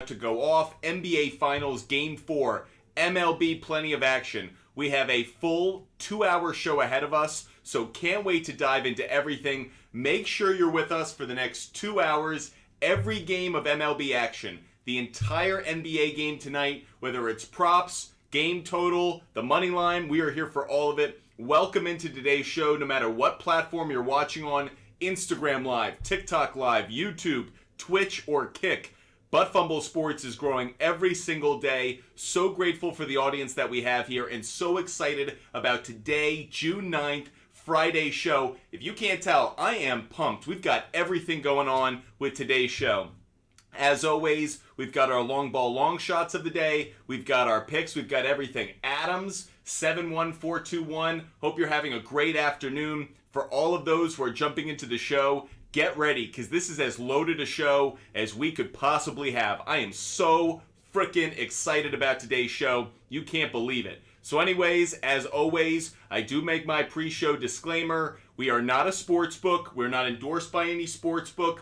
to go off. NBA Finals Game 4. MLB plenty of action. We have a full 2-hour show ahead of us, so can't wait to dive into everything. Make sure you're with us for the next 2 hours. Every game of MLB action. The entire NBA game tonight, whether it's props, game total, the money line, we are here for all of it. Welcome into today's show, no matter what platform you're watching on. Instagram Live, TikTok Live, YouTube, Twitch, or Kick. But Fumble Sports is growing every single day. So grateful for the audience that we have here and so excited about today, June 9th, Friday show. If you can't tell, I am pumped. We've got everything going on with today's show. As always, we've got our long ball long shots of the day. We've got our picks. We've got everything. Adams, 71421. Hope you're having a great afternoon. For all of those who are jumping into the show, get ready, because this is as loaded a show as we could possibly have. I am so freaking excited about today's show. You can't believe it. So anyways, as always, I do make my pre-show disclaimer. We are not a sports book. We're not endorsed by any sports book.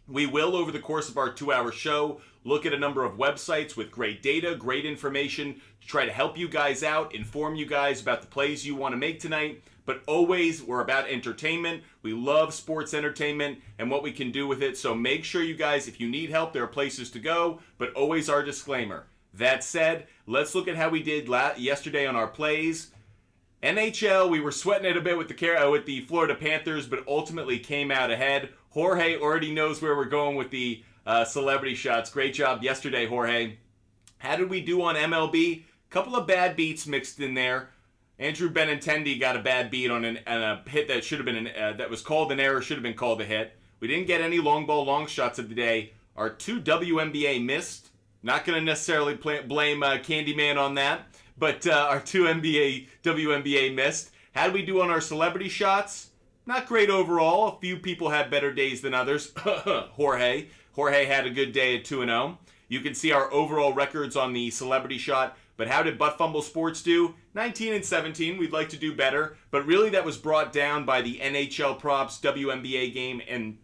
We will, over the course of our 2-hour show, look at a number of websites with great data, great information to try to help you guys out, inform you guys about the plays you want to make tonight. But always, we're about entertainment. We love sports entertainment and what we can do with it. So make sure you guys, if you need help, there are places to go. But always our disclaimer. That said, let's look at how we did yesterday on our plays. NHL, we were sweating it a bit with the Florida Panthers, but ultimately came out ahead. Jorge already knows where we're going with the celebrity shots. Great job yesterday, Jorge. How did we do on MLB? Couple of bad beats mixed in there. Andrew Benintendi got a bad beat on a hit that should have been that was called an error, should have been called a hit. We didn't get any long ball long shots of the day. Our 2 WNBA missed. Not going to necessarily blame Candyman on that, but our 2 WNBA missed. How did we do on our celebrity shots? Not great overall. A few people had better days than others. Jorge had a good day at 2-0. You can see our overall records on the celebrity shot. But how did Butt Fumble Sports do? 19 and 17. We'd like to do better. But really that was brought down by the NHL props, WNBA game, and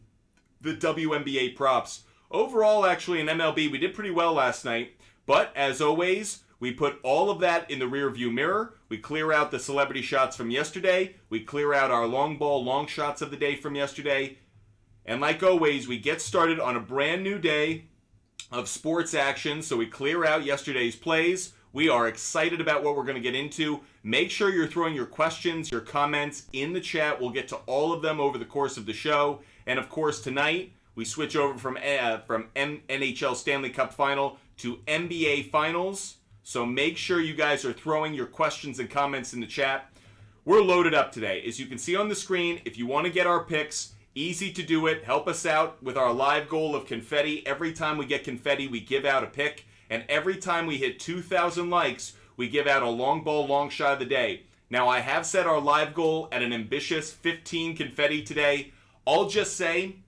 the WNBA props. Overall, actually, in MLB, we did pretty well last night. But as always, we put all of that in the rearview mirror. We clear out the celebrity shots from yesterday. We clear out our long ball long shots of the day from yesterday. And like always, we get started on a brand new day of sports action. So we clear out yesterday's plays. We are excited about what we're going to get into. Make sure you're throwing your questions, your comments in the chat. We'll get to all of them over the course of the show. And of course, tonight, we switch over from NHL Stanley Cup Final to NBA Finals. So make sure you guys are throwing your questions and comments in the chat. We're loaded up today. As you can see on the screen, if you want to get our picks, easy to do it. Help us out with our live goal of confetti. Every time we get confetti, we give out a pick. And every time we hit 2,000 likes, we give out a long ball long shot of the day. Now, I have set our live goal at an ambitious 15 confetti today. I'll just say,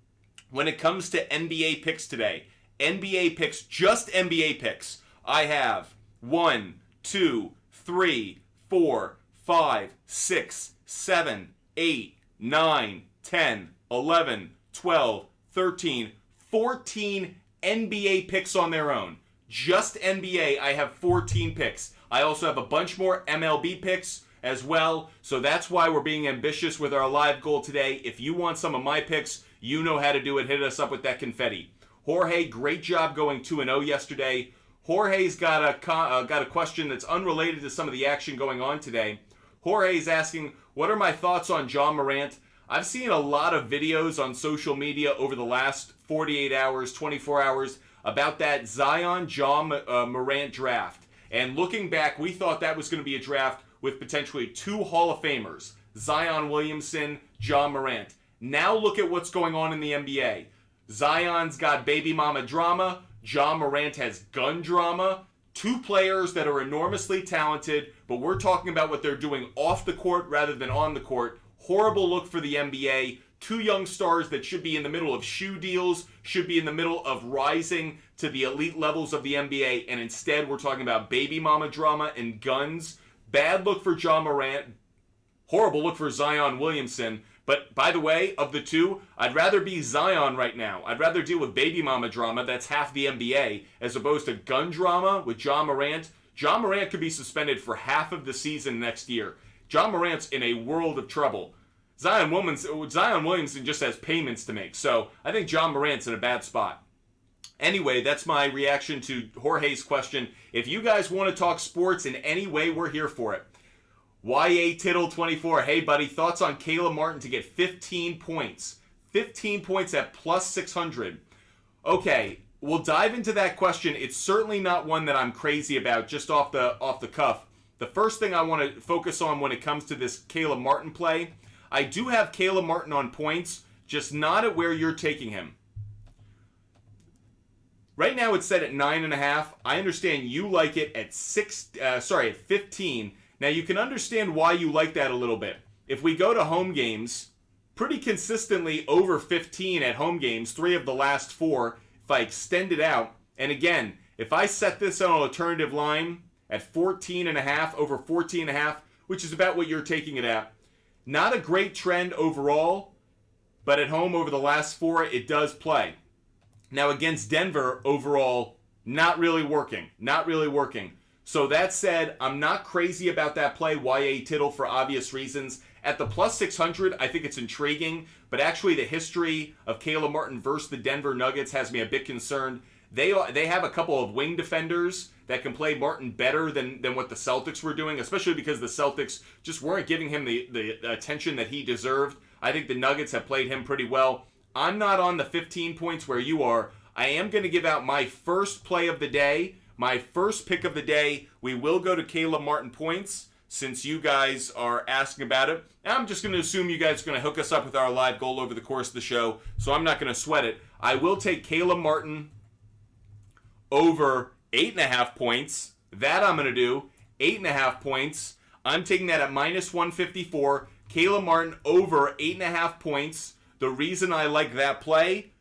when it comes to NBA picks today, NBA picks, just NBA picks, I have 1, 2, 3, 4, 5, 6, 7, 8, 9, 10, 11, 12, 13, 14 NBA picks on their own. Just NBA, I have 14 picks. I also have a bunch more MLB picks as well. So that's why we're being ambitious with our live goal today. If you want some of my picks, you know how to do it. Hit us up with that confetti. Jorge, great job going 2-0 yesterday. Jorge's got a question that's unrelated to some of the action going on today. Jorge's asking, what are my thoughts on Ja Morant? I've seen a lot of videos on social media over the last 48 hours, 24 hours, about that Zion Ja Morant draft. And looking back, we thought that was going to be a draft with potentially 2 Hall of Famers, Zion Williamson, Ja Morant. Now look at what's going on in the NBA. Zion's got baby mama drama. Ja Morant has gun drama. 2 players that are enormously talented, but we're talking about what they're doing off the court rather than on the court. Horrible look for the NBA. 2 young stars that should be in the middle of shoe deals, should be in the middle of rising to the elite levels of the NBA, and instead we're talking about baby mama drama and guns. Bad look for Ja Morant. Horrible look for Zion Williamson. But by the way, of the two, I'd rather be Zion right now. I'd rather deal with baby mama drama, that's half the NBA, as opposed to gun drama with Ja Morant. Ja Morant could be suspended for half of the season next year. Ja Morant's in a world of trouble. Zion Williamson just has payments to make. So I think Ja Morant's in a bad spot. Anyway, that's my reaction to Jorge's question. If you guys want to talk sports in any way, we're here for it. YA Tittle 24. Hey, buddy, thoughts on Caleb Martin to get 15 points? 15 points at plus 600. Okay, we'll dive into that question. It's certainly not one that I'm crazy about just off the cuff. The first thing I want to focus on when it comes to this Caleb Martin play, I do have Caleb Martin on points, just not at where you're taking him. Right now it's set at 9.5. I understand you like it at 15. Now you can understand why you like that a little bit. If we go to home games, pretty consistently over 15 at home games, 3 of the last 4, if I extend it out, and again, if I set this on an alternative line at 14.5, over 14.5, which is about what you're taking it at, not a great trend overall, but at home over the last 4, it does play. Now against Denver, overall, not really working. So that said, I'm not crazy about that play, YA Tittle, for obvious reasons. At the plus 600, I think it's intriguing, but actually the history of Caleb Martin versus the Denver Nuggets has me a bit concerned. They have a couple of wing defenders that can play Martin better than what the Celtics were doing, especially because the Celtics just weren't giving him the attention that he deserved. I think the Nuggets have played him pretty well. I'm not on the 15 points where you are. I am going to give out my first play of the day, my first pick of the day. We will go to Caleb Martin points since you guys are asking about it. I'm just going to assume you guys are going to hook us up with our live goal over the course of the show, so I'm not going to sweat it. I will take Caleb Martin over 8.5 points. That I'm going to do. 8.5 points. I'm taking that at minus 154. Caleb Martin over 8.5 points. The reason I like that play,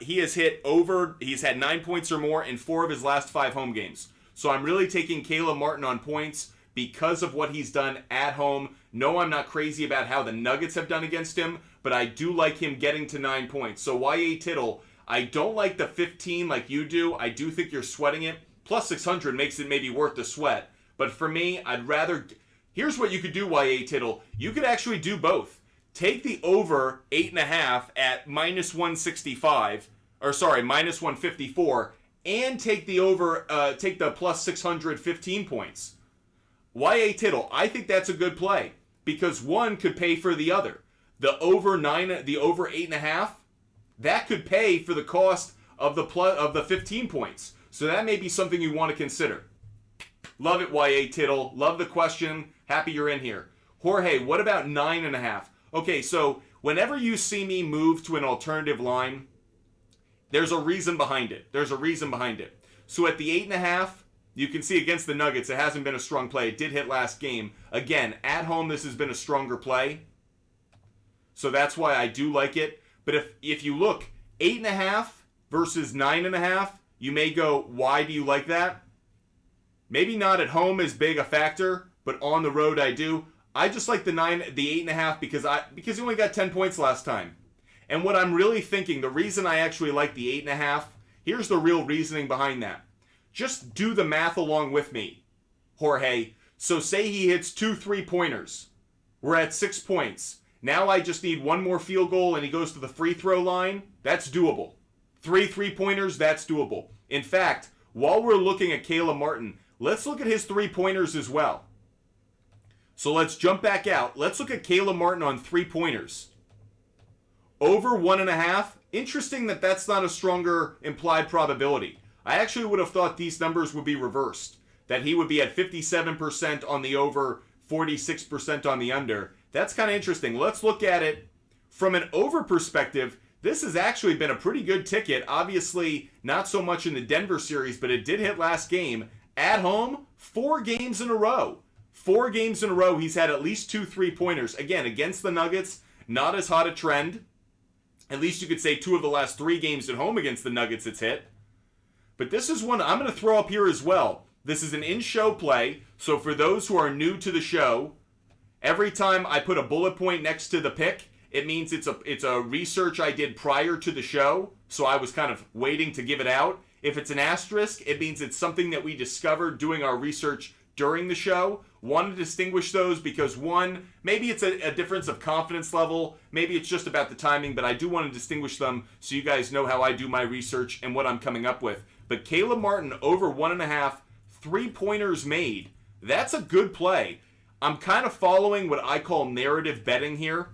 he has hit over, he's had 9 points or more in 4 of his last 5 home games. So I'm really taking Caleb Martin on points because of what he's done at home. No, I'm not crazy about how the Nuggets have done against him, but I do like him getting to 9 points. So YA Tittle, I don't like the 15 like you do. I do think you're sweating it. Plus 600 makes it maybe worth the sweat. But for me, I'd rather, here's what you could do, YA Tittle. You could actually do both. Take the over 8.5 at minus 165, or sorry, minus 154, and take the over, take the plus 615 points. YA Tittle, I think that's a good play because one could pay for the other. The over 8.5, that could pay for the cost of the 15 points. So that may be something you want to consider. Love it, YA Tittle. Love the question. Happy you're in here. Jorge, what about 9.5? Okay, so whenever you see me move to an alternative line, there's a reason behind it. So at the 8.5, you can see against the Nuggets, it hasn't been a strong play. It did hit last game. Again, at home, this has been a stronger play. So that's why I do like it. But if you look, 8.5 versus 9.5, you may go, why do you like that? Maybe not at home as big a factor, but on the road I do. I just like the 8.5 because he only got 10 points last time. And what I'm really thinking, the reason I actually like the 8.5, here's the real reasoning behind that. Just do the math along with me, Jorge. So say he hits 2 3-pointers. We're at 6 points. Now I just need one more field goal and he goes to the free throw line. That's doable. 3 3-pointers, that's doable. In fact, while we're looking at Caleb Martin, let's look at his 3-pointers as well. So let's jump back out. Let's look at Caleb Martin on 3-pointers. Over 1.5. Interesting that that's not a stronger implied probability. I actually would have thought these numbers would be reversed. That he would be at 57% on the over, 46% on the under. That's kind of interesting. Let's look at it from an over perspective. This has actually been a pretty good ticket. Obviously, not so much in the Denver series, but it did hit last game. At home, 4 games in a row. 4 games in a row, he's had at least 2 3-pointers. Again, against the Nuggets, not as hot a trend. At least you could say 2 of the last 3 games at home against the Nuggets it's hit. But this is one I'm going to throw up here as well. This is an in-show play, so for those who are new to the show Every time I put a bullet point next to the pick, it means it's a research I did prior to the show, so I was kind of waiting to give it out. If it's an asterisk, it means it's something that we discovered doing our research during the show. Want to distinguish those because one, maybe it's a difference of confidence level, maybe it's just about the timing, but I do want to distinguish them so you guys know how I do my research and what I'm coming up with. But Caleb Martin over 1.5 3-pointers made. That's a good play. I'm kind of following what I call narrative betting here.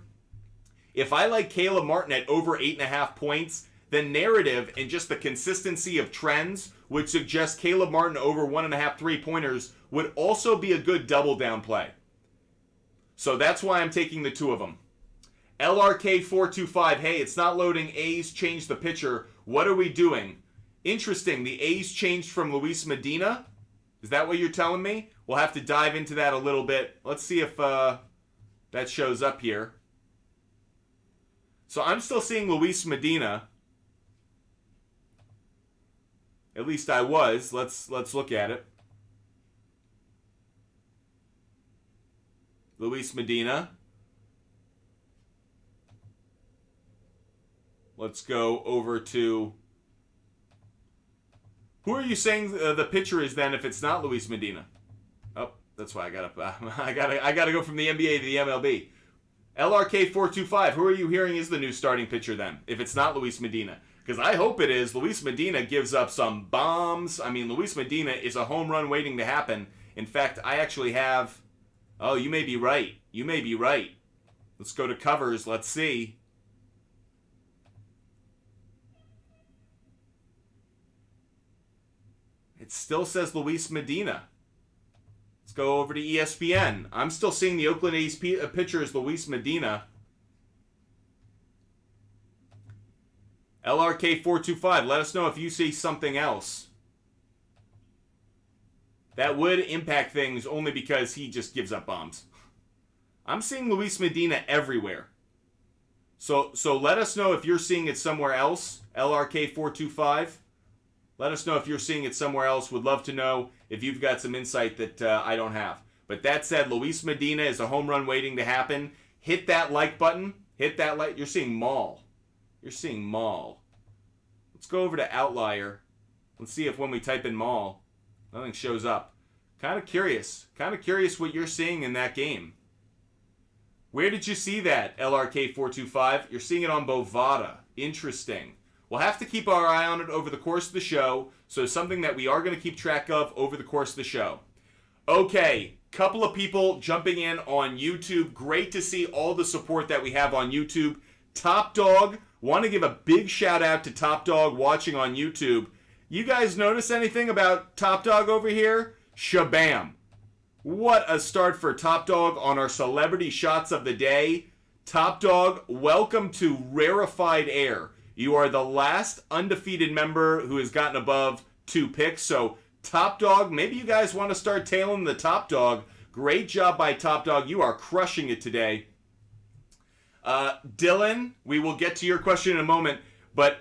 If I like Caleb Martin at over 8.5 points, then narrative and just the consistency of trends would suggest Caleb Martin over 1.5 3-pointers would also be a good double down play. So that's why I'm taking the two of them. LRK425, hey, it's not loading. A's changed the pitcher. What are we doing? Interesting. The A's changed from Luis Medina. Is that what you're telling me? We'll have to dive into that a little bit. Let's see if that shows up here. So I'm still seeing Luis Medina. At least I was. Let's look at it. Luis Medina. Let's go over to... Who are you saying the pitcher is then if it's not Luis Medina? Oh, that's why I gotta go from the NBA to the MLB. LRK425, who are you hearing is the new starting pitcher then, if it's not Luis Medina? Because I hope it is. Luis Medina gives up some bombs. I mean, Luis Medina is a home run waiting to happen. In fact, I actually have... Oh, you may be right. You may be right. Let's go to covers. Let's see. It still says Luis Medina. Let's go over to ESPN. I'm still seeing the Oakland A's pitcher is Luis Medina. LRK425, let us know if you see something else. That would impact things only because he just gives up bombs. I'm seeing Luis Medina everywhere. So let us know if you're seeing it somewhere else. LRK425. Let us know if you're seeing it somewhere else. Would love to know if you've got some insight that I don't have. But that said, Luis Medina is a home run waiting to happen. Hit that like button. Hit that like. You're seeing Maul. You're seeing Maul. Let's go over to Outlier. Let's see if when we type in Maul, nothing shows up. Kind of curious. Kind of curious what you're seeing in that game. Where did you see that, LRK425? You're seeing it on Bovada. Interesting. We'll have to keep our eye on it over the course of the show, so something that we are going to keep track of over the course of the show. Okay, couple of people jumping in on YouTube. Great to see all the support that we have on YouTube. Top Dog, want to give a big shout out to Top Dog watching on YouTube. You guys notice anything about Top Dog over here? Shabam. What a start for Top Dog on our celebrity shots of the day. Top Dog, welcome to Rarefied Air. You are the last undefeated member who has gotten above 2 picks. So, Top Dog, maybe you guys want to start tailing the Top Dog. Great job by Top Dog. You are crushing it today. Dylan, we will get to your question in a moment. But,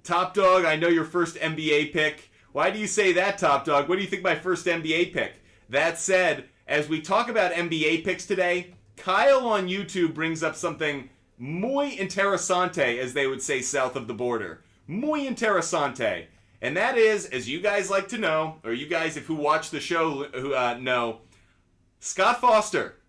Top Dog, I know your first NBA pick. Why do you say that, Top Dog? What do you think my first NBA pick? That said, as we talk about NBA picks today, Kyle on YouTube brings up something muy interesante, as they would say south of the border. Muy interesante. And that is, as you guys like to know, or you guys who watch the show who know, Scott Foster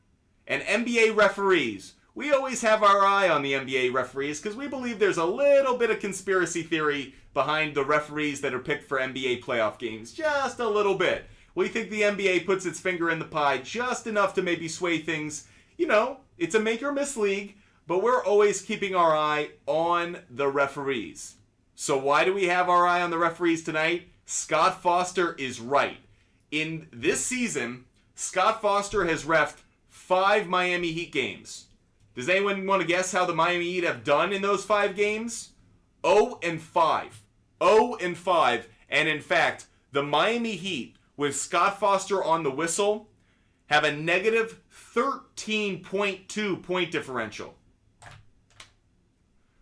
and NBA referees. We always have our eye on the NBA referees because we believe there's a little bit of conspiracy theory behind the referees that are picked for NBA playoff games. Just a little bit. We think the NBA puts its finger in the pie just enough to maybe sway things. You know, it's a make or miss league, but we're always keeping our eye on the referees. So why do we have our eye on the referees tonight? Scott Foster is right. In this season, Scott Foster has reffed 5 Miami Heat games. Does anyone want to guess how the Miami Heat have done in those 5 games? 0-5. 0-5. And in fact, the Miami Heat, with Scott Foster on the whistle, have a negative 13.2 point differential.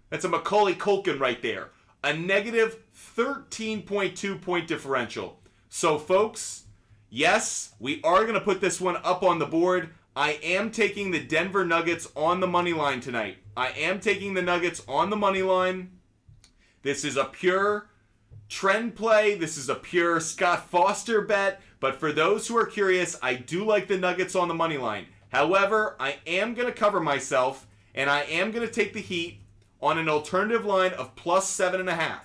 That's a Macaulay Culkin right there. A negative 13.2 point differential. So, folks, yes, we are going to put this one up on the board. I am taking the Denver Nuggets on the money line tonight. I am taking the Nuggets on the money line. This is a pure trend play. This is a pure Scott Foster bet. But for those who are curious, I do like the Nuggets on the money line. However, I am going to cover myself, and I am going to take the Heat on an alternative line of plus 7.5.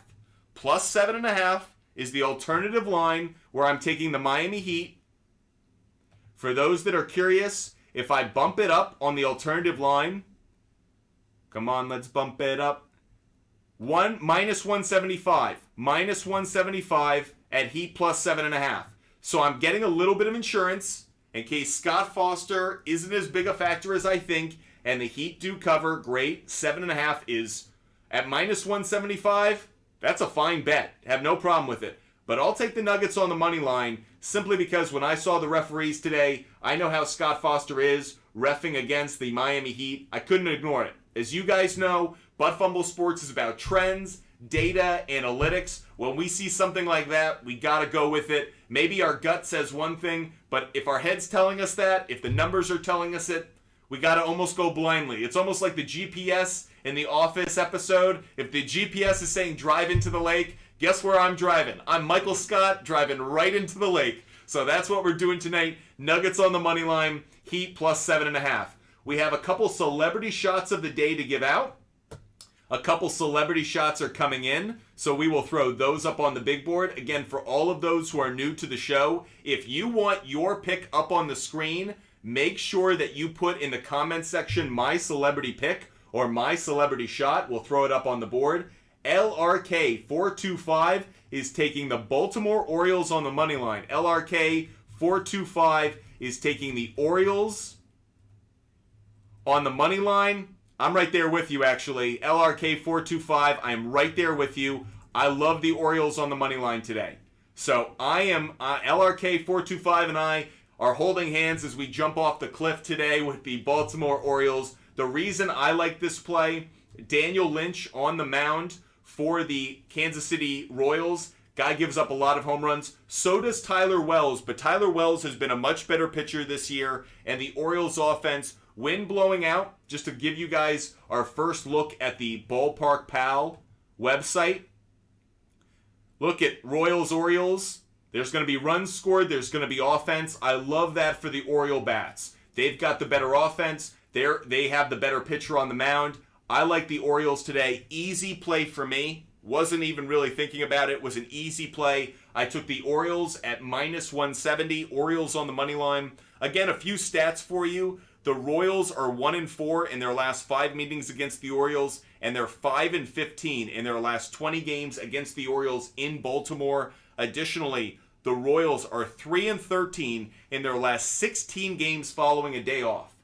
Plus 7.5 is the alternative line where I'm taking the Miami Heat. For those that are curious, if I bump it up on the alternative line, come on, let's bump it up. Minus 175. Minus 175 at Heat plus 7.5. So I'm getting a little bit of insurance in case Scott Foster isn't as big a factor as I think, and the Heat do cover. Great. 7.5 is at minus 175. That's a fine bet. Have no problem with it. But I'll take the Nuggets on the money line simply because when I saw the referees today, I know how Scott Foster is reffing against the Miami Heat. I couldn't ignore it. As you guys know, Fumble Sports is about trends, data, analytics. When we see something like that, we got to go with it. Maybe our gut says one thing, but if our head's telling us that, if the numbers are telling us it, we got to almost go blindly. It's almost like the GPS in the Office episode. If the GPS is saying drive into the lake, guess where I'm driving? I'm Michael Scott driving right into the lake. So that's what we're doing tonight. Nuggets on the money line, Heat plus 7.5. We have a couple celebrity shots of the day to give out. A couple celebrity shots are coming in, so we will throw those up on the big board. Again, for all of those who are new to the show, if you want your pick up on the screen, make sure that you put in the comment section my celebrity pick or my celebrity shot. We'll throw it up on the board. LRK425 is taking the Baltimore Orioles on the money line. LRK425 is taking the Orioles on the money line. I'm right there with you, actually. LRK425, I am right there with you. I love the Orioles on the money line today. So I am, LRK425 and I are holding hands as we jump off the cliff today with the Baltimore Orioles. The reason I like this play, Daniel Lynch on the mound for the Kansas City Royals. Guy gives up a lot of home runs. So does Tyler Wells, but Tyler Wells has been a much better pitcher this year, and the Orioles offense, wind blowing out, just to give you guys our first look at the Ballpark Pal website. Look at Royals-Orioles. There's going to be runs scored. There's going to be offense. I love that for the Oriole Bats. They've got the better offense. They have the better pitcher on the mound. I like the Orioles today. Easy play for me. Wasn't even really thinking about it. It was an easy play. I took the Orioles at minus 170. Orioles on the money line. Again, a few stats for you. The Royals are 1-4 in their last 5 meetings against the Orioles, and they're 5-15 in their last 20 games against the Orioles in Baltimore. Additionally, the Royals are 3-13 in their last 16 games following a day off.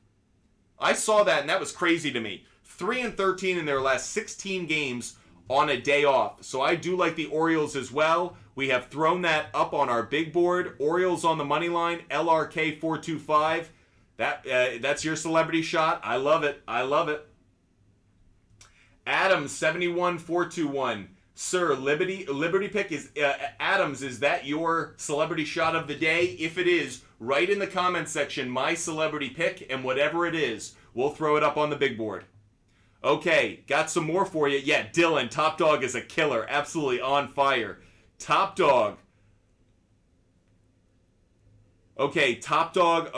I saw that, and that was crazy to me. 3-13 in their last 16 games on a day off. So I do like the Orioles as well. We have thrown that up on our big board. Orioles on the money line, LRK425. That's your celebrity shot. I love it. I love it. Adams 71421. Sir, Liberty pick is Adams. Is that your celebrity shot of the day? If it is, write in the comment section my celebrity pick, and whatever it is, we'll throw it up on the big board. Okay, got some more for you. Yeah, Dylan, Top Dog is a killer. Absolutely on fire. Top Dog. Okay, Top Dog,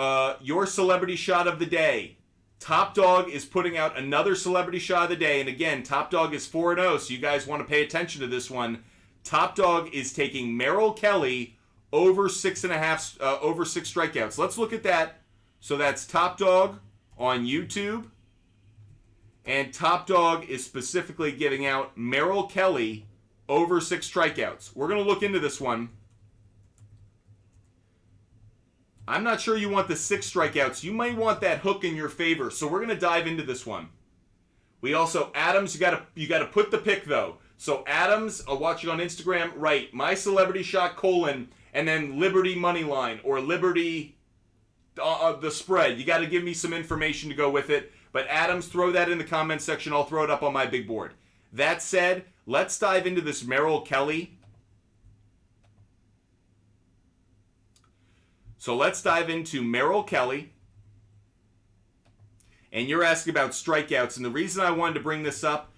your celebrity shot of the day. Top Dog is putting out another celebrity shot of the day. And again, Top Dog is 4-0, so you guys want to pay attention to this one. Top Dog is taking Merrill Kelly over 6.5, over 6 strikeouts. Let's look at that. So that's Top Dog on YouTube. And Top Dog is specifically giving out Merrill Kelly over 6 strikeouts. We're going to look into this one. I'm not sure you want the 6 strikeouts. You might want that hook in your favor. So we're going to dive into this one. We also, Adams, you got to put the pick though. So Adams, I'll watch you on Instagram. Right, my celebrity shot : and then Liberty money line or Liberty the spread. You got to give me some information to go with it. But Adams, throw that in the comment section. I'll throw it up on my big board. That said, let's dive into this Merrill Kelly. So let's dive into Merrill Kelly. and you're asking about strikeouts. And the reason I wanted to bring this up,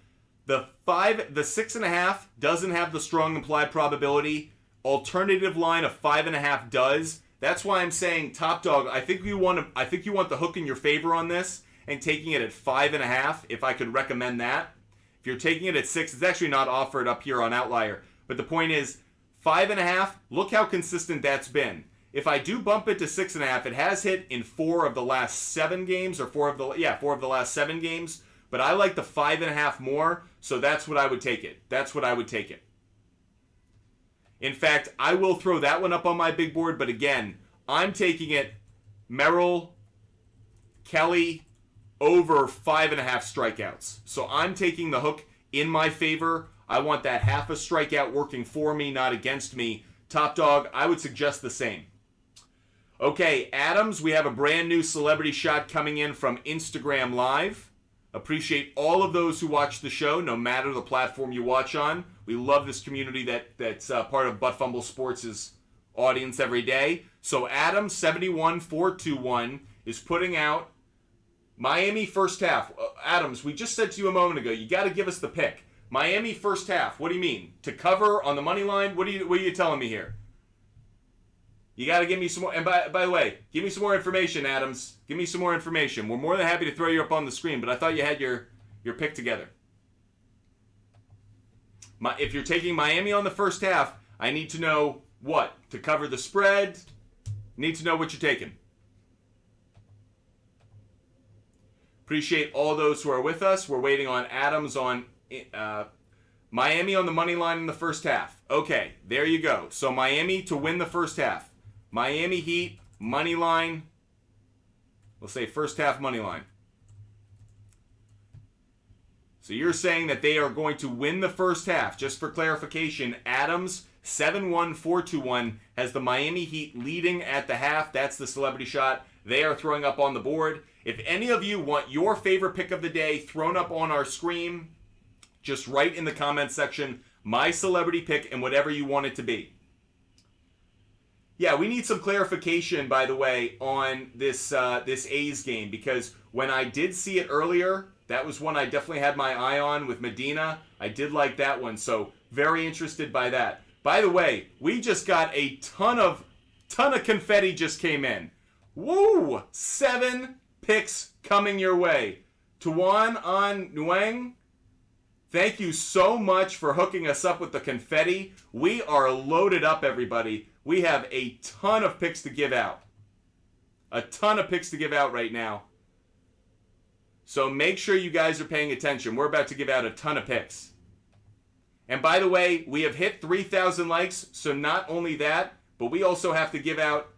the 6.5 doesn't have the strong implied probability. Alternative line of 5.5 does. That's why I'm saying Top Dog. I think you want the hook in your favor on this and taking it at 5.5. If I could recommend that. If you're taking it at 6, it's actually not offered up here on Outlier. But the point is, 5.5. Look how consistent that's been. If I do bump it to 6.5, it has hit in 4 of the last 7 games, or 4 of the last 7 games. But I like the 5.5 more, so that's what I would take it. That's what I would take it. In fact, I will throw that one up on my big board, but again, I'm taking it Merrill, Kelly, over 5.5 strikeouts. So I'm taking the hook in my favor. I want that half a strikeout working for me, not against me. Top Dog, I would suggest the same. Okay, Adams, we have a brand new celebrity shot coming in from Instagram Live. Appreciate all of those who watch the show, no matter the platform you watch on. We love this community that's part of Butt Fumble Sports' audience every day. So Adams, 71421, is putting out Miami first half. Adams, we just said to you a moment ago, you got to give us the pick. Miami first half. What do you mean? To cover on the money line? What are you telling me here? You got to give me some more. And by the way, give me some more information, Adams. Give me some more information. We're more than happy to throw you up on the screen, but I thought you had your pick together. If you're taking Miami on the first half, I need to know what? To cover the spread? Need to know what you're taking. Appreciate all those who are with us. We're waiting on Adams on Miami on the money line in the first half. Okay, there you go. So Miami to win the first half. Miami Heat, money line. We'll say first half money line. So you're saying that they are going to win the first half. Just for clarification, Adams, 71421, has the Miami Heat leading at the half. That's the celebrity shot they are throwing up on the board. If any of you want your favorite pick of the day thrown up on our screen, just write in the comments section, my celebrity pick and whatever you want it to be. Yeah, we need some clarification, by the way, on this A's game, because when I did see it earlier, that was one I definitely had my eye on with Medina. I did like that one, so very interested by that. By the way, we just got a ton of confetti just came in. Woo! 7 picks coming your way. Tuan An Nguyen, thank you so much for hooking us up with the confetti. We are loaded up, everybody. We have a ton of picks to give out. A ton of picks to give out right now. So make sure you guys are paying attention. We're about to give out a ton of picks. And by the way, we have hit 3,000 likes. So not only that, but we also have to give out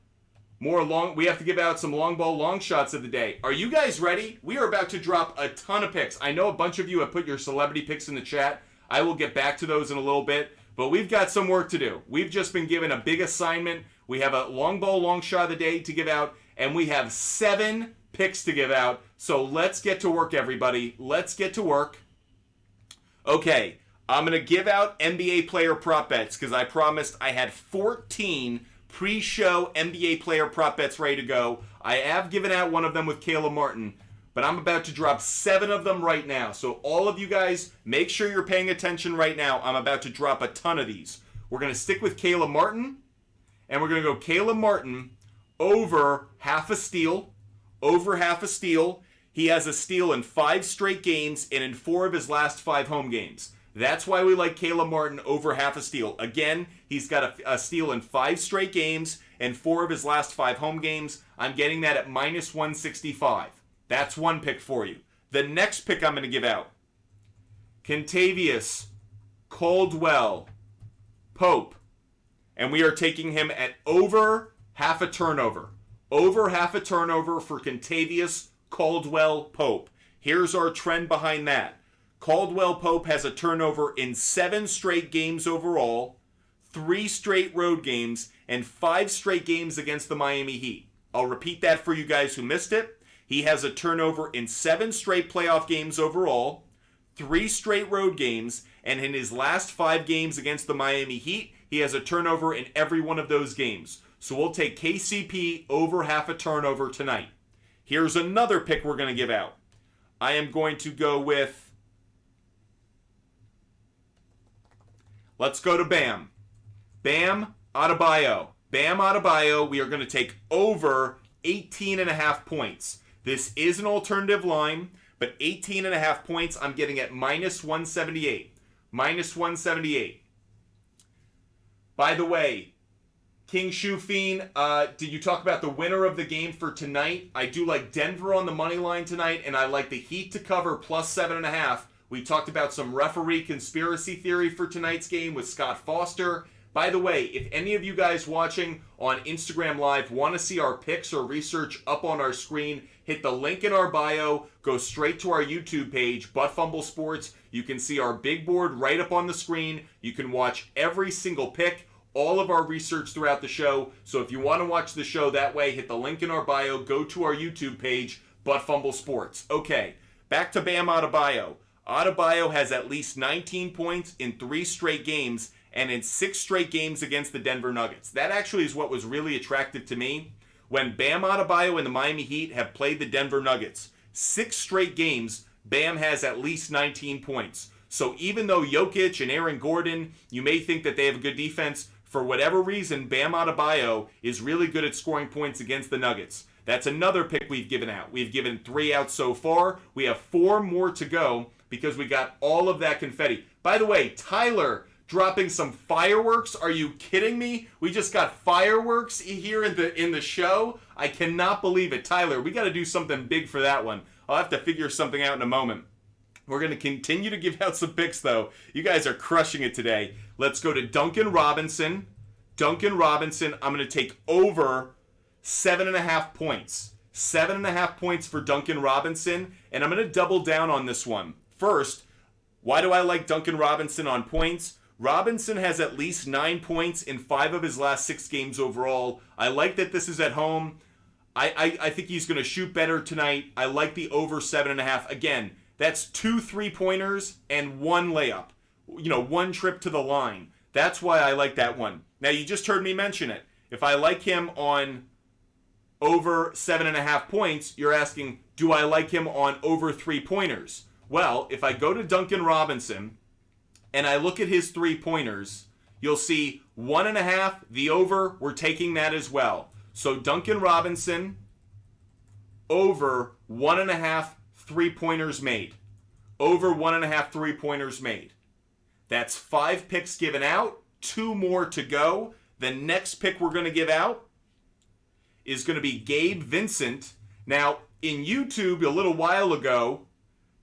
we have to give out some long ball long shots of the day. Are you guys ready? We are about to drop a ton of picks. I know a bunch of you have put your celebrity picks in the chat. I will get back to those in a little bit. But we've got some work to do. We've just been given a big assignment. We have a long ball long shot of the day to give out. And we have 7 picks to give out. So let's get to work, everybody. Let's get to work. Okay, I'm going to give out NBA player prop bets because I promised I had 14 pre-show NBA player prop bets ready to go. I have given out one of them with Caleb Martin, but I'm about to drop 7 of them right now. So all of you guys, make sure you're paying attention right now. I'm about to drop a ton of these. We're going to stick with Caleb Martin, and we're going to go Caleb Martin over half a steal. Over half a steal. He has a steal in 5 straight games and in 4 of his last 5 home games. That's why we like Caleb Martin over half a steal. Again, he's got a steal in 5 straight games and 4 of his last 5 home games. I'm getting that at minus 165. That's one pick for you. The next pick I'm going to give out, Kentavious Caldwell Pope. And we are taking him at over half a turnover. Over half a turnover for Kentavious Caldwell Pope. Here's our trend behind that. Caldwell Pope has a turnover in 7 straight games overall, 3 straight road games, and 5 straight games against the Miami Heat. I'll repeat that for you guys who missed it. He has a turnover in 7 straight playoff games overall, 3 straight road games, and in his last 5 games against the Miami Heat, he has a turnover in every one of those games. So we'll take KCP over half a turnover tonight. Here's another pick we're going to give out. I am going to go with, let's go to Bam. Bam Adebayo. Bam Adebayo, we are going to take over 18.5 points. This is an alternative line, but 18.5 points I'm getting at minus 178. Minus 178. By the way, King Shu Fiend, did you talk about the winner of the game for tonight? I do like Denver on the money line tonight, and I like the Heat to cover plus 7.5. We talked about some referee conspiracy theory for tonight's game with Scott Foster. By the way, if any of you guys watching on Instagram Live want to see our picks or research up on our screen, hit the link in our bio, go straight to our YouTube page, But Fumble Sports. You can see our big board right up on the screen. You can watch every single pick, all of our research throughout the show. So if you want to watch the show that way, hit the link in our bio, go to our YouTube page, But Fumble Sports. Okay, back to Bam Adebayo. Adebayo has at least 19 points in 3 straight games, and in 6 straight games against the Denver Nuggets. That actually is what was really attractive to me. When Bam Adebayo and the Miami Heat have played the Denver Nuggets, 6 straight games, Bam has at least 19 points. So even though Jokic and Aaron Gordon, you may think that they have a good defense, for whatever reason, Bam Adebayo is really good at scoring points against the Nuggets. That's another pick we've given out. We've given 3 out so far. We have 4 more to go because we got all of that confetti. By the way, Tyler dropping some fireworks. Are you kidding me? We just got fireworks here in the show. I cannot believe it. Tyler, we got to do something big for that one. I'll have to figure something out in a moment. We're going to continue to give out some picks, though. You guys are crushing it today. Let's go to Duncan Robinson. Duncan Robinson, I'm going to take over 7.5 points. 7.5 points for Duncan Robinson, and I'm going to double down on this one. First, why do I like Duncan Robinson on points? Robinson has at least 9 points in 5 of his last 6 games overall. I like that this is at home. I think he's going to shoot better tonight. I like the over 7.5. Again, that's 2 3-pointers and 1 layup. 1 trip to the line. That's why I like that one. Now, you just heard me mention it. If I like him on over 7.5 points, you're asking, do I like him on over 3-pointers? Well, if I go to Duncan Robinson and I look at his 3-pointers, you'll see 1.5, the over, we're taking that as well. So Duncan Robinson, over 1.5 3-pointers made. Over 1.5 3-pointers made. That's 5 picks given out, 2 more to go. The next pick we're going to give out is going to be Gabe Vincent. Now, in YouTube, a little while ago,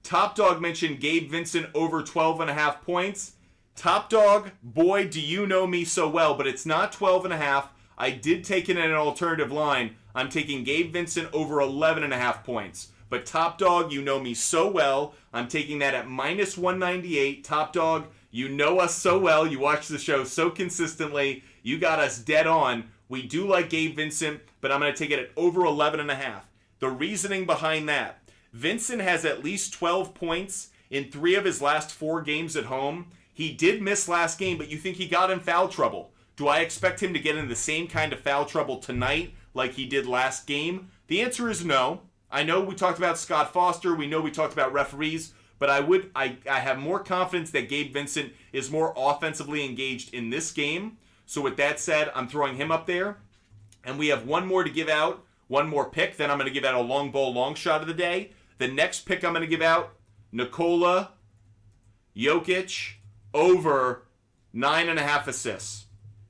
Top Dog mentioned Gabe Vincent over 12.5 points. Top Dog, boy, do you know me so well, but it's not 12.5. I did take it in an alternative line. I'm taking Gabe Vincent over 11.5 points. But Top Dog, you know me so well. I'm taking that at minus 198. Top Dog, you know us so well. You watch the show so consistently. You got us dead on. We do like Gabe Vincent, but I'm going to take it at over 11.5. The reasoning behind that, Vincent has at least 12 points in 3 of his last 4 games at home. He did miss last game, but you think he got in foul trouble. Do I expect him to get in the same kind of foul trouble tonight like he did last game? The answer is no. I know we talked about Scott Foster. We know we talked about referees. But I have more confidence that Gabe Vincent is more offensively engaged in this game. So with that said, I'm throwing him up there. And we have one more to give out. One more pick. Then I'm going to give out a long ball, long shot of the day. The next pick I'm going to give out, Nikola Jokic over 9.5 assists.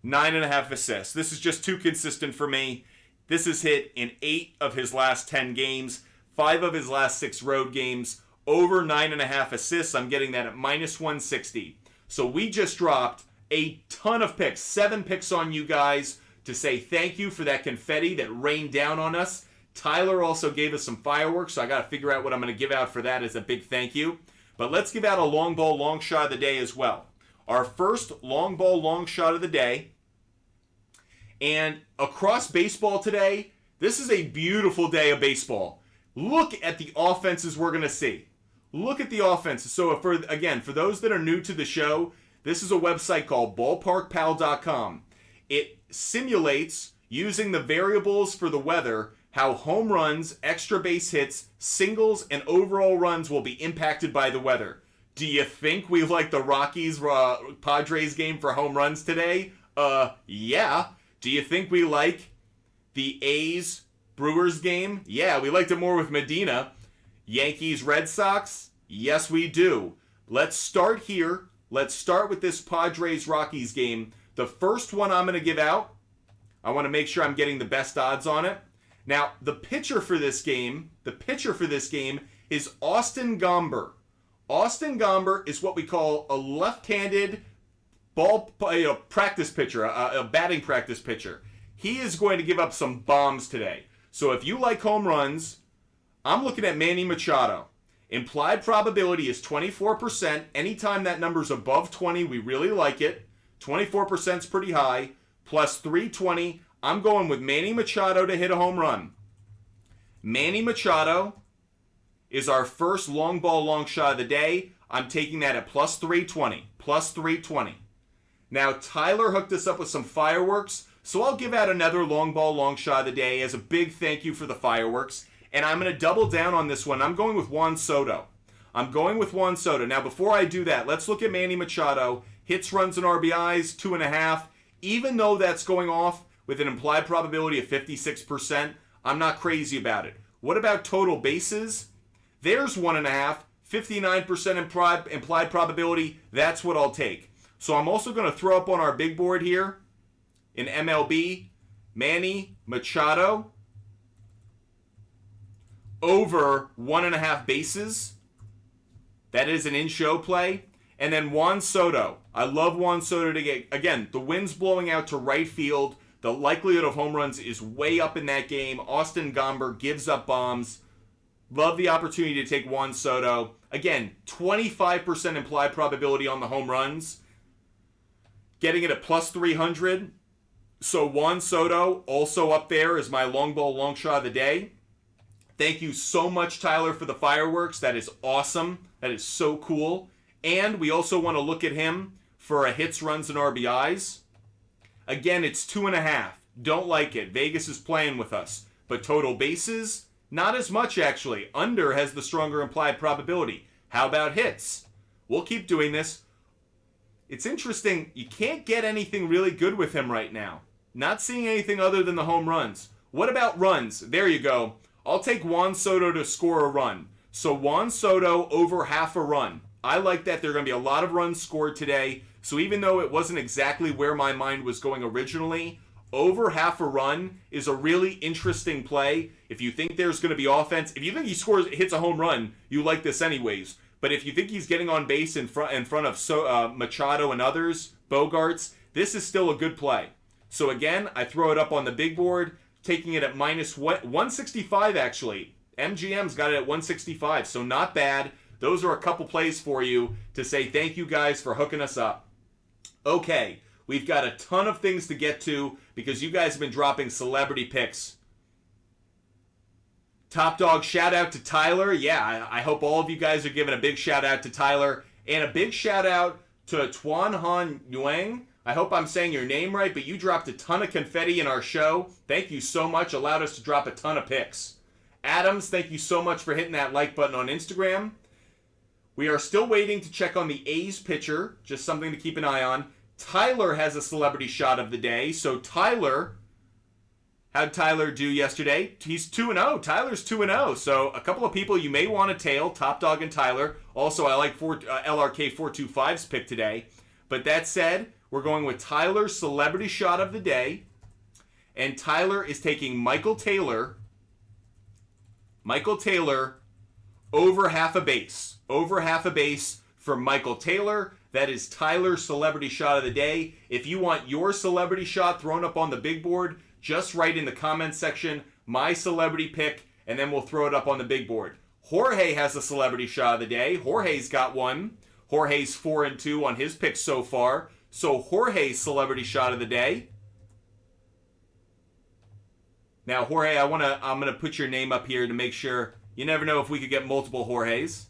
9.5 assists. This is just too consistent for me. This is hit in 8 of his last 10 games, 5 of his last 6 road games, over 9.5 assists. I'm getting that at minus 160. So we just dropped a ton of picks, 7 picks on you guys to say thank you for that confetti that rained down on us. Tyler also gave us some fireworks, so I got to figure out what I'm going to give out for that as a big thank you. But let's give out a long ball, long shot of the day as well. Our first long ball, long shot of the day. And across baseball today, this is a beautiful day of baseball. Look at the offenses we're going to see. Look at the offenses. So for those that are new to the show, this is a website called ballparkpal.com. It simulates, using the variables for the weather, how home runs, extra base hits, singles, and overall runs will be impacted by the weather. Do you think we like the Rockies Padres game for home runs today? Yeah. Do you think we like the A's Brewers game? Yeah, we liked it more with Medina. Yankees Red Sox? Yes, we do. Let's start here. Let's start with this Padres Rockies game. The first one I'm going to give out, I want to make sure I'm getting the best odds on it. Now, the pitcher for this game is Austin Gomber. Austin Gomber is what we call a left-handed practice pitcher, a batting practice pitcher. He is going to give up some bombs today. So if you like home runs, I'm looking at Manny Machado. Implied probability is 24%. Anytime that number's above 20, we really like it. 24% is pretty high. Plus 320. I'm going with Manny Machado to hit a home run. Manny Machado is our first long ball long shot of the day. I'm taking that at plus 320. Plus 320. Now, Tyler hooked us up with some fireworks, so I'll give out another long ball long shot of the day as a big thank you for the fireworks. And I'm going to double down on this one. I'm going with Juan Soto. Now, before I do that, let's look at Manny Machado. Hits, runs, and RBIs, 2.5. Even though that's going off with an implied probability of 56%, I'm not crazy about it. What about total bases? There's 1.5, 59% implied probability. That's what I'll take. So I'm also going to throw up on our big board here in MLB, Manny Machado over 1.5 bases. That is an in-show play. And then Juan Soto. I love Juan Soto to get, again, the wind's blowing out to right field. The likelihood of home runs is way up in that game. Austin Gomber gives up bombs. Love the opportunity to take Juan Soto. Again, 25% implied probability on the home runs. Getting it at plus 300. So Juan Soto also up there as my long ball long shot of the day. Thank you so much, Tyler, for the fireworks. That is awesome. That is so cool. And we also want to look at him for a hits, runs, and RBIs. Again, it's 2.5. Don't like it. Vegas is playing with us. But total bases, not as much, actually. Under has the stronger implied probability. How about hits? We'll keep doing this. It's interesting. You can't get anything really good with him right now. Not seeing anything other than the home runs. What about runs? There you go. I'll take Juan Soto to score a run. So Juan Soto over half a run. I like that. There are going to be a lot of runs scored today. So even though it wasn't exactly where my mind was going originally, over half a run is a really interesting play. If you think there's going to be offense, if you think he hits a home run, you like this anyways. But if you think he's getting on base in front of Machado and others, Bogarts, this is still a good play. So again, I throw it up on the big board, taking it at minus 165 actually. MGM's got it at 165, so not bad. Those are a couple plays for you to say thank you guys for hooking us up. Okay, we've got a ton of things to get to because you guys have been dropping celebrity picks. Top Dog, shout out to Tyler. Yeah, I hope all of you guys are giving a big shout out to Tyler. And a big shout out to Tuan Han Nguyen. I hope I'm saying your name right, but you dropped a ton of confetti in our show. Thank you so much. Allowed us to drop a ton of picks. Adams, thank you so much for hitting that like button on Instagram. We are still waiting to check on the A's pitcher. Just something to keep an eye on. Tyler has a celebrity shot of the day. So Tyler, how'd Tyler do yesterday? He's 2-0. Tyler's 2-0. So a couple of people you may want to tail, Top Dog and Tyler. Also, I like LRK425's pick today. But that said, we're going with Tyler's celebrity shot of the day. And Tyler is taking Michael Taylor over half a base. Over half a base for Michael Taylor. That is Tyler's celebrity shot of the day. If you want your celebrity shot thrown up on the big board, just write in the comments section, my celebrity pick, and then we'll throw it up on the big board. Jorge has a celebrity shot of the day. Jorge's got one. Jorge's 4-2 on his picks so far. So Jorge's celebrity shot of the day. Now, Jorge, I'm gonna put your name up here to make sure. You never know if we could get multiple Jorge's.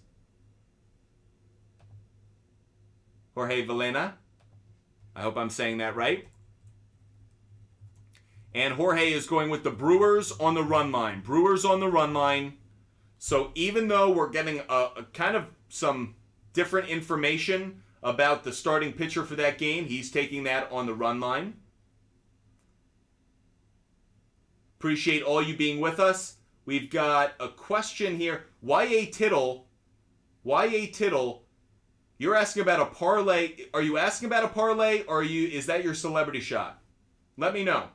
Jorge Villena. I hope I'm saying that right. And Jorge is going with the Brewers on the run line. Brewers on the run line. So even though we're getting a kind of some different information about the starting pitcher for that game, he's taking that on the run line. Appreciate all you being with us. We've got a question here. Y.A. Tittle, you're asking about a parlay. Are you asking about a parlay, or is that your celebrity shot? Let me know.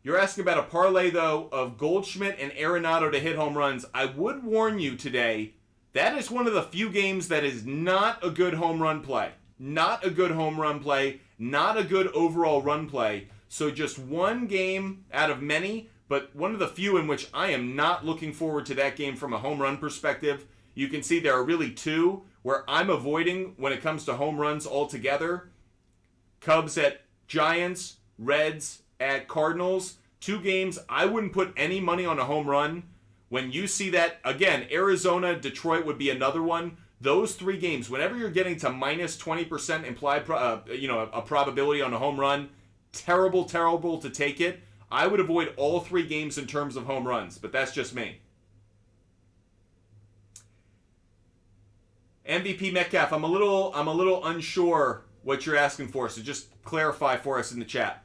You're asking about a parlay, though, of Goldschmidt and Arenado to hit home runs. I would warn you today, that is one of the few games that is not a good home run play. Not a good home run play. Not a good overall run play. So just one game out of many, but one of the few in which I am not looking forward to that game from a home run perspective. You can see there are really two where I'm avoiding when it comes to home runs altogether. Cubs at Giants, Reds at Cardinals. Two games, I wouldn't put any money on a home run. When you see that, again, Arizona, Detroit would be another one. Those three games, whenever you're getting to minus 20% implied, a probability on a home run, terrible to take it. I would avoid all three games in terms of home runs, but that's just me. MVP Metcalf, I'm a little unsure what you're asking for, so just clarify for us in the chat.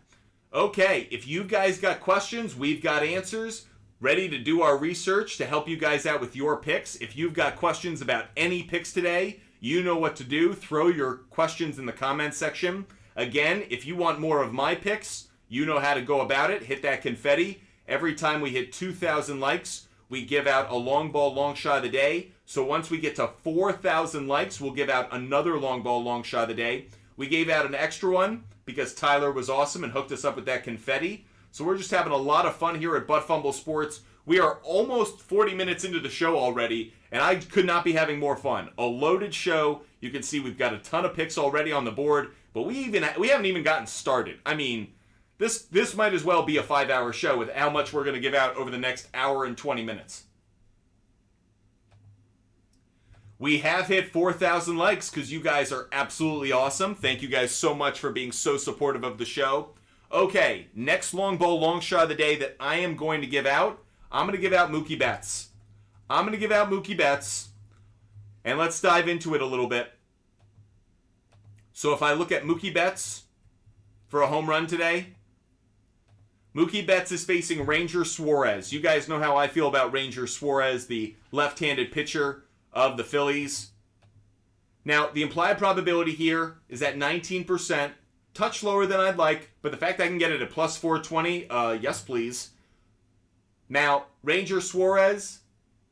Okay, if you guys got questions, we've got answers. Ready to do our research to help you guys out with your picks. If you've got questions about any picks today, you know what to do. Throw your questions in the comments section. Again, if you want more of my picks, you know how to go about it. Hit that confetti. Every time we hit 2,000 likes, we give out a long ball, long shot of the day. So once we get to 4,000 likes, we'll give out another long ball, long shot of the day. We gave out an extra one because Tyler was awesome and hooked us up with that confetti. So we're just having a lot of fun here at Butt Fumble Sports. We are almost 40 minutes into the show already, and I could not be having more fun. A loaded show. You can see we've got a ton of picks already on the board, but we haven't even gotten started. I mean, this might as well be a 5-hour show with how much we're going to give out over the next hour and 20 minutes. We have hit 4,000 likes because you guys are absolutely awesome. Thank you guys so much for being so supportive of the show. Okay, next long ball, long shot of the day that I am going to give out. I'm going to give out Mookie Betts. And let's dive into it a little bit. So if I look at Mookie Betts for a home run today, Mookie Betts is facing Ranger Suarez. You guys know how I feel about Ranger Suarez, the left-handed pitcher of the Phillies. Now, the implied probability here is at 19%. Touch lower than I'd like, but the fact I can get it at plus 420, yes please. Now, Ranger Suarez,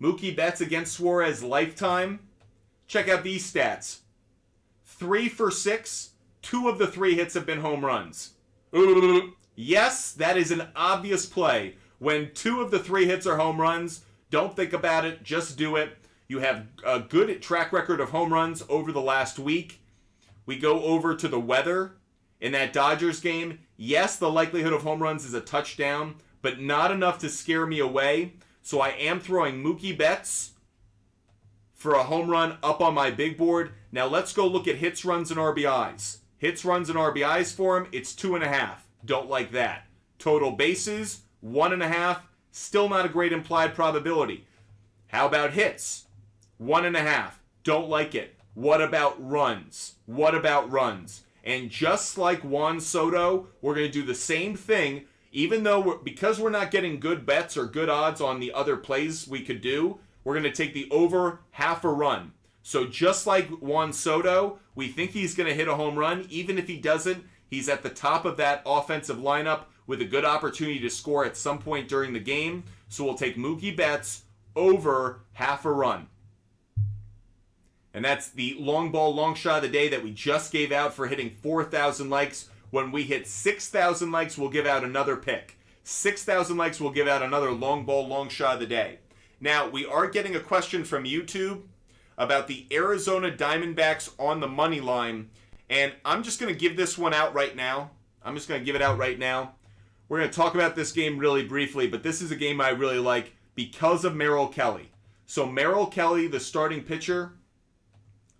Mookie Betts against Suarez lifetime. Check out these stats. 3 for 6, 2 of the 3 hits have been home runs. Yes, that is an obvious play. When 2 of the 3 hits are home runs, don't think about it, just do it. You have a good track record of home runs over the last week. We go over to the weather. In that Dodgers game, yes, the likelihood of home runs is a touchdown, but not enough to scare me away. So I am throwing Mookie Betts for a home run up on my big board. Now let's go look at hits, runs, and RBIs. Hits, runs, and RBIs for him, it's 2.5. Don't like that. Total bases, 1.5. Still not a great implied probability. How about hits? 1.5. Don't like it. What about runs? And just like Juan Soto, we're going to do the same thing, even though because we're not getting good bets or good odds on the other plays we could do, we're going to take the over half a run. So just like Juan Soto, we think he's going to hit a home run. Even if he doesn't, he's at the top of that offensive lineup with a good opportunity to score at some point during the game. So we'll take Mookie Betts over half a run. And that's the long ball, long shot of the day that we just gave out for hitting 4,000 likes. When we hit 6,000 likes, we'll give out another pick. 6,000 likes, we'll give out another long ball, long shot of the day. Now, we are getting a question from YouTube about the Arizona Diamondbacks on the money line. And I'm just going to give this one out right now. We're going to talk about this game really briefly, but this is a game I really like because of Merrill Kelly. So Merrill Kelly, the starting pitcher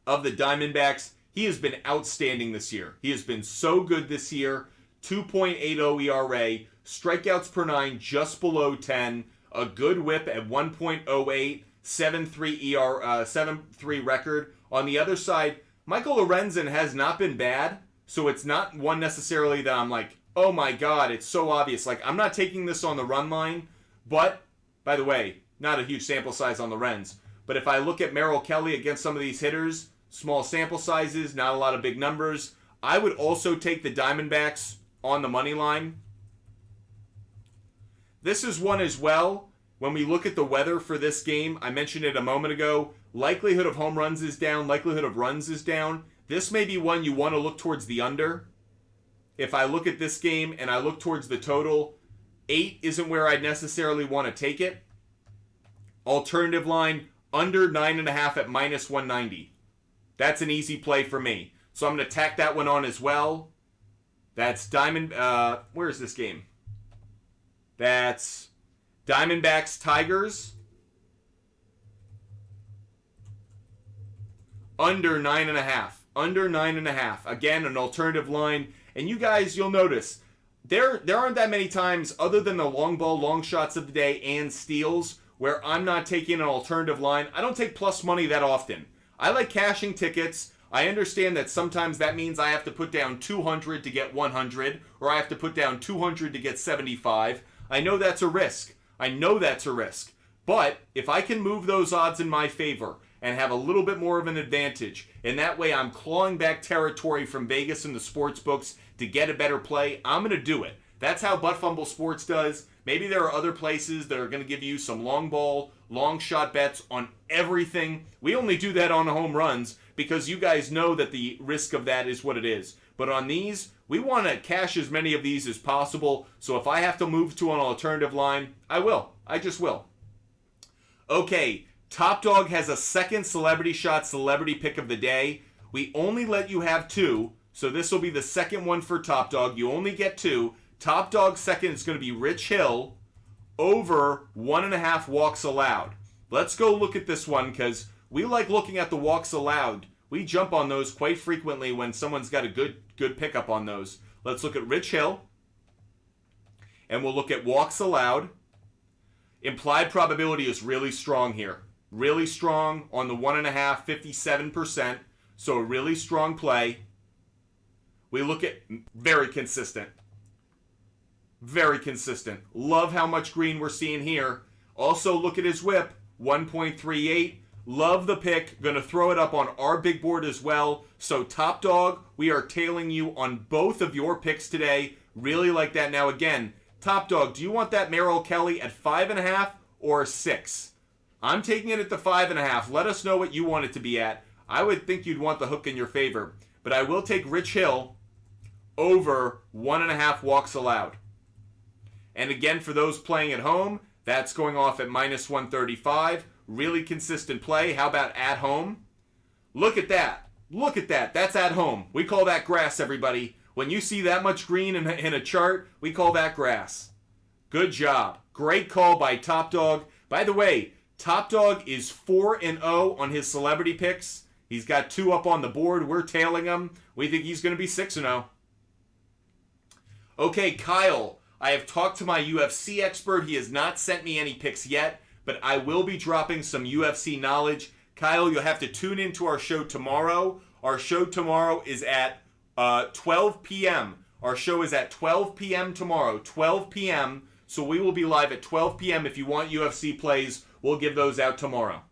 of the Diamondbacks, he has been outstanding this year. He has been so good this year. 2.80 ERA, strikeouts per 9 just below 10, a good whip at 1.08, 7.3 record. On the other side, Michael Lorenzen has not been bad, so it's not one necessarily that I'm like, oh my god, it's so obvious. Like, I'm not taking this on the run line, but, by the way, not a huge sample size on Lorenz. But if I look at Merrill Kelly against some of these hitters, small sample sizes, not a lot of big numbers, I would also take the Diamondbacks on the money line. This is one as well. When we look at the weather for this game, I mentioned it a moment ago, likelihood of home runs is down, likelihood of runs is down. This may be one you want to look towards the under. If I look at this game and I look towards the total, 8 isn't where I'd necessarily want to take it. Alternative line, under 9.5 at -190. That's an easy play for me. So I'm going to tack that one on as well. That's where is this game? That's Diamondbacks Tigers. Under 9.5. Under 9.5. Again, an alternative line. And you guys, you'll notice, there aren't that many times, other than the long ball, long shots of the day and steals, where I'm not taking an alternative line. I don't take plus money that often. I like cashing tickets. I understand that sometimes that means I have to put down 200 to get 100, or I have to put down 200 to get 75. I know that's a risk. But if I can move those odds in my favor and have a little bit more of an advantage, and that way I'm clawing back territory from Vegas and the sports books to get a better play, I'm going to do it. That's how Fumble Sports does. Maybe there are other places that are going to give you some long ball, long shot bets on everything. We only do that on home runs because you guys know that the risk of that is what it is. But on these, we want to cash as many of these as possible. So if I have to move to an alternative line, I will. I just will. Okay, Top Dog has a second celebrity shot, celebrity pick of the day. We only let you have 2, so this will be the second one for Top Dog. You only get 2. Top Dog second is going to be Rich Hill over 1.5 walks allowed. Let's go look at this one because we like looking at the walks allowed. We jump on those quite frequently when someone's got a good pickup on those. Let's look at Rich Hill, and we'll look at walks allowed. Implied probability is really strong here. Really strong on the 1.5, 57%. So a really strong play. We look at very consistent. Very consistent. Love how much green we're seeing here. Also look at his whip, 1.38. Love the pick. Going to throw it up on our big board as well. So Top Dog, we are tailing you on both of your picks today. Really like that. Now again, Top Dog, do you want that Merrill Kelly at 5.5 or 6? I'm taking it at the 5.5. Let us know what you want it to be at. I would think you'd want the hook in your favor. But I will take Rich Hill over 1.5 walks allowed. And again, for those playing at home, that's going off at -135. Really consistent play. How about at home? Look at that. Look at that. That's at home. We call that grass, everybody. When you see that much green in a chart, we call that grass. Good job. Great call by Top Dog. By the way, Top Dog is 4-0 on his celebrity picks. He's got 2 up on the board. We're tailing him. We think he's going to be 6-0. Okay, Kyle. I have talked to my UFC expert. He has not sent me any picks yet, but I will be dropping some UFC knowledge. Kyle, you'll have to tune into our show tomorrow. Our show tomorrow is at 12 p.m. Our show is at 12 p.m. tomorrow, 12 p.m. So we will be live at 12 p.m. If you want UFC plays, we'll give those out tomorrow.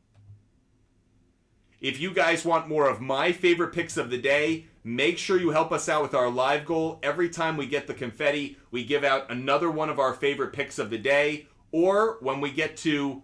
If you guys want more of my favorite picks of the day, make sure you help us out with our live goal. Every time we get the confetti, we give out another one of our favorite picks of the day. Or when we get to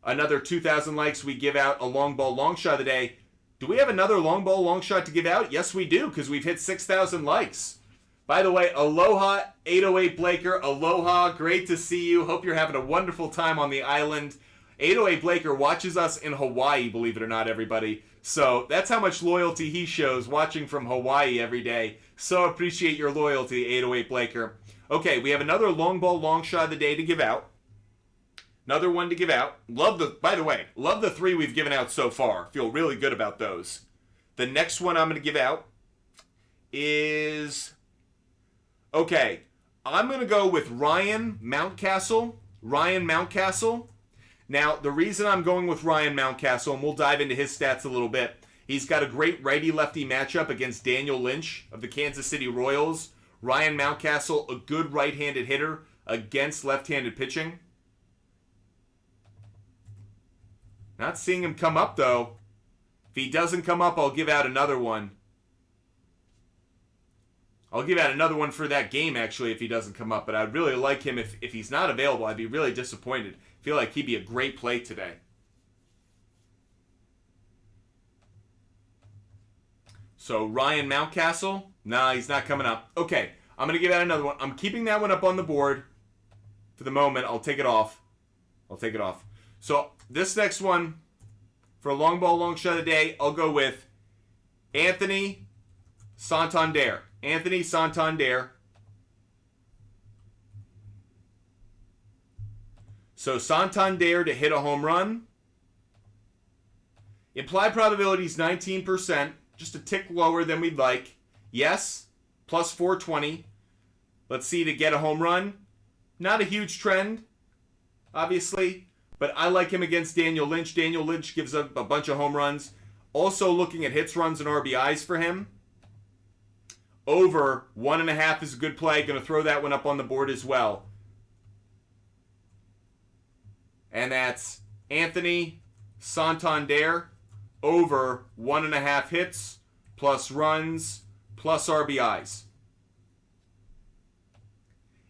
another 2,000 likes, we give out a long ball, long shot of the day. Do we have another long ball, long shot to give out? Yes, we do, because we've hit 6,000 likes. By the way, aloha, 808 Blaker. Aloha, great to see you. Hope you're having a wonderful time on the island. 808 Blaker watches us in Hawaii, believe it or not, everybody. So that's how much loyalty he shows, watching from Hawaii every day. So appreciate your loyalty, 808 Blaker. Okay, we have another long ball, long shot of the day to give out. Another one to give out. By the way, love the 3 we've given out so far. Feel really good about those. The next one I'm going to give out is... Okay, I'm going to go with Ryan Mountcastle. Ryan Mountcastle. Now, the reason I'm going with Ryan Mountcastle, and we'll dive into his stats a little bit, he's got a great righty-lefty matchup against Daniel Lynch of the Kansas City Royals. Ryan Mountcastle, a good right-handed hitter against left-handed pitching. Not seeing him come up, though. If he doesn't come up, I'll give out another one. I'll give out another one for that game, actually, if he doesn't come up. But I'd really like him. If he's not available, I'd be really disappointed. I feel like he'd be a great play today. So, Ryan Mountcastle? Nah, he's not coming up. Okay, I'm going to give out another one. I'm keeping that one up on the board for the moment. I'll take it off. So, this next one, for a long ball, long shot of the day, I'll go with Anthony Santander. Anthony Santander. So Santander to hit a home run. Implied probability is 19%, just a tick lower than we'd like. Yes, plus 420. Let's see, to get a home run. Not a huge trend, obviously, but I like him against Daniel Lynch. Daniel Lynch gives up a bunch of home runs. Also looking at hits, runs, and RBIs for him. Over 1.5 is a good play. Going to throw that one up on the board as well. And that's Anthony Santander. Over 1.5 hits, plus runs, plus RBIs.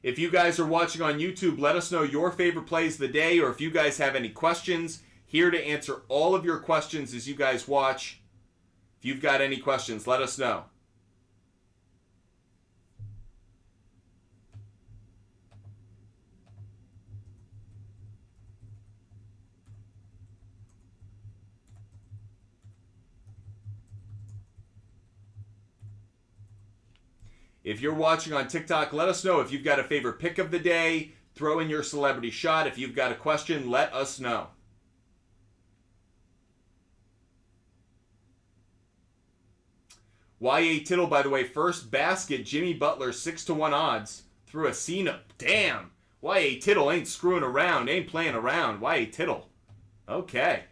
If you guys are watching on YouTube, let us know your favorite plays of the day, or if you guys have any questions. Here to answer all of your questions as you guys watch. If you've got any questions, let us know. If you're watching on TikTok, let us know if you've got a favorite pick of the day. Throw in your celebrity shot. If you've got a question, let us know. Y.A. Tittle, by the way, first basket, Jimmy Butler, 6-1 odds. Through a Cena. Damn. Y.A. Tittle ain't screwing around, ain't playing around. Y.A. Tittle. Okay.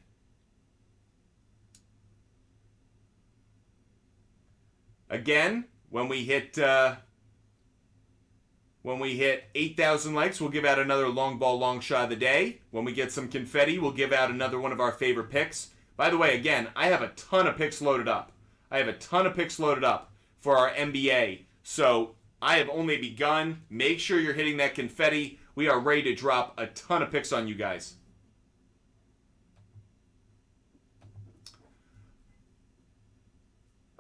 Again, when we hit 8,000 likes, we'll give out another long ball, long shot of the day. When we get some confetti, we'll give out another one of our favorite picks. By the way, again, I have a ton of picks loaded up. For our NBA. So I have only begun. Make sure you're hitting that confetti. We are ready to drop a ton of picks on you guys.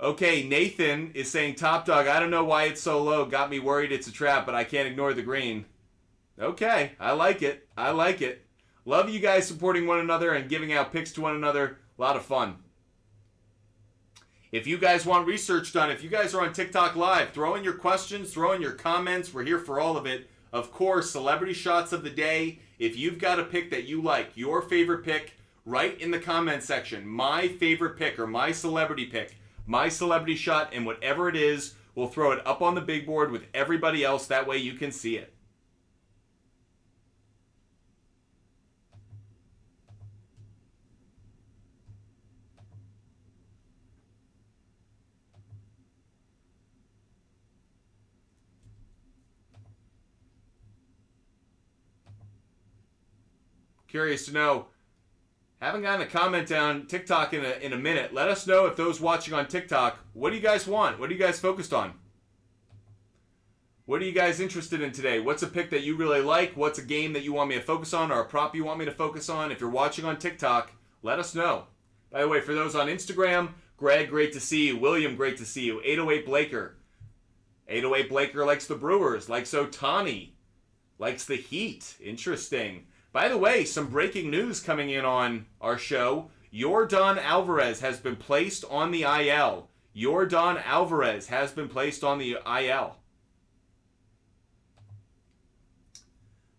Okay, Nathan is saying, Top Dog, I don't know why it's so low. Got me worried it's a trap, but I can't ignore the green. Okay, I like it. Love you guys supporting one another and giving out picks to one another. A lot of fun. If you guys want research done, if you guys are on TikTok Live, throw in your questions, throw in your comments. We're here for all of it. Of course, celebrity shots of the day. If you've got a pick that you like, your favorite pick, write in the comment section, my favorite pick or my celebrity pick, my celebrity shot, and whatever it is, we'll throw it up on the big board with everybody else. That way you can see it. Curious to know. Haven't gotten a comment on TikTok in a minute. Let us know if those watching on TikTok, what do you guys want? What are you guys focused on? What are you guys interested in today? What's a pick that you really like? What's a game that you want me to focus on or a prop you want me to focus on? If you're watching on TikTok, let us know. By the way, for those on Instagram, Greg, great to see you. William, great to see you. 808 Blaker. 808 Blaker likes the Brewers, likes Ohtani, likes the Heat. Interesting. By the way, some breaking news coming in on our show. Yordan Alvarez has been placed on the IL. Yordan Alvarez has been placed on the IL.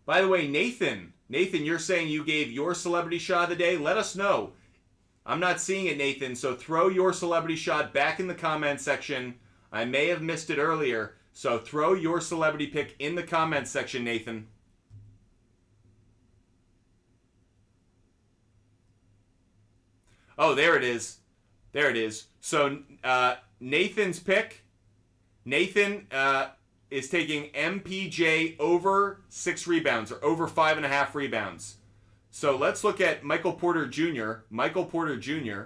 By the way, Nathan, you're saying you gave your celebrity shot of the day? Let us know. I'm not seeing it, Nathan, so throw your celebrity shot back in the comment section. I may have missed it earlier, So throw your celebrity pick in the comments section, Nathan. Oh, there it is. There it is. So Nathan's pick. Nathan is taking MPJ over 6 rebounds or over 5.5 rebounds. So let's look at Michael Porter Jr. Michael Porter Jr.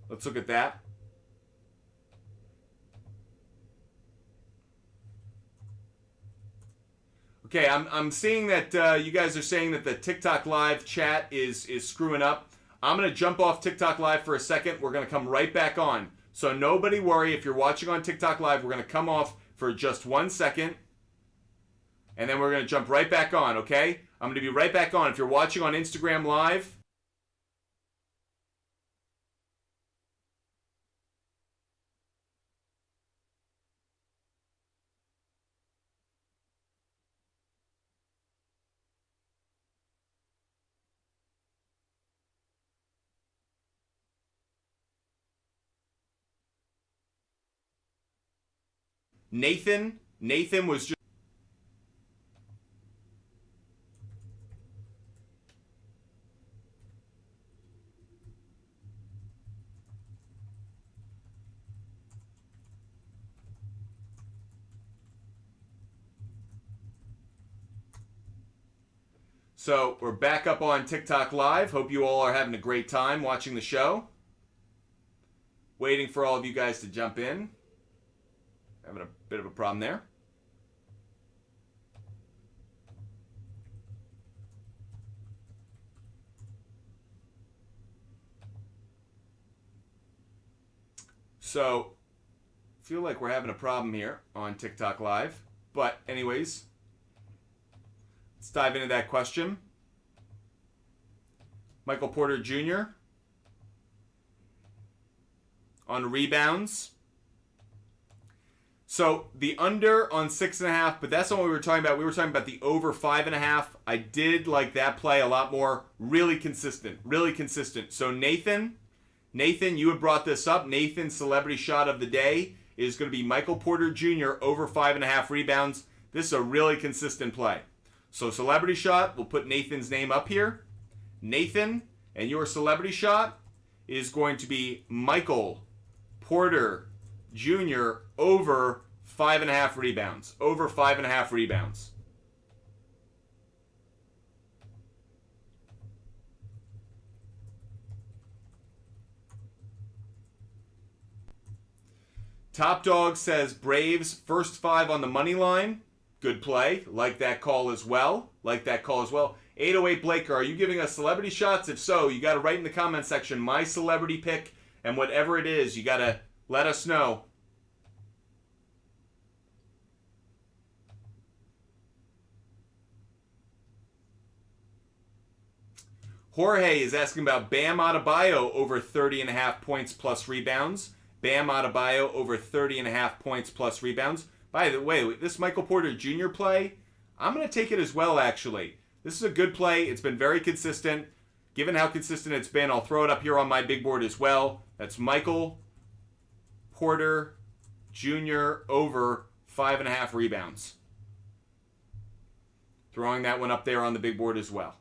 Let's look at that. Okay, I'm seeing that you guys are saying that the TikTok Live chat is screwing up. I'm going to jump off TikTok Live for a second. We're going to come right back on. So nobody worry. If you're watching on TikTok Live, we're going to come off for just 1 second. And then we're going to jump right back on, okay? I'm going to be right back on. If you're watching on Instagram Live... Nathan was just... So we're back up on TikTok Live. Hope you all are having a great time watching the show. Waiting for all of you guys to jump in. Having a bit of a problem there. So, feel like we're having a problem here on TikTok Live. But anyways, let's dive into that question. Michael Porter Jr. on rebounds. So the under on 6.5, but that's not what we were talking about. We were talking about the over 5.5. I did like that play a lot more. Really consistent. Really consistent. So Nathan, you had brought this up. Nathan's celebrity shot of the day is going to be Michael Porter Jr. over 5.5 rebounds. This is a really consistent play. So celebrity shot, we'll put Nathan's name up here. Nathan, and your celebrity shot is going to be Michael Porter Jr. over 5.5 rebounds. Over 5.5 rebounds. Top Dog says Braves first 5 on the money line. Good play. Like that call as well. 808 Blaker, are you giving us celebrity shots? If so, you got to write in the comment section my celebrity pick, and whatever it is, you got to let us know. Jorge is asking about Bam Adebayo over 30.5 points plus rebounds. Bam Adebayo over 30.5 points plus rebounds. By the way, this Michael Porter Jr. play, I'm going to take it as well, actually. This is a good play. It's been very consistent. Given how consistent it's been, I'll throw it up here on my big board as well. That's Michael Porter Jr. over 5.5 rebounds. Throwing that one up there on the big board as well.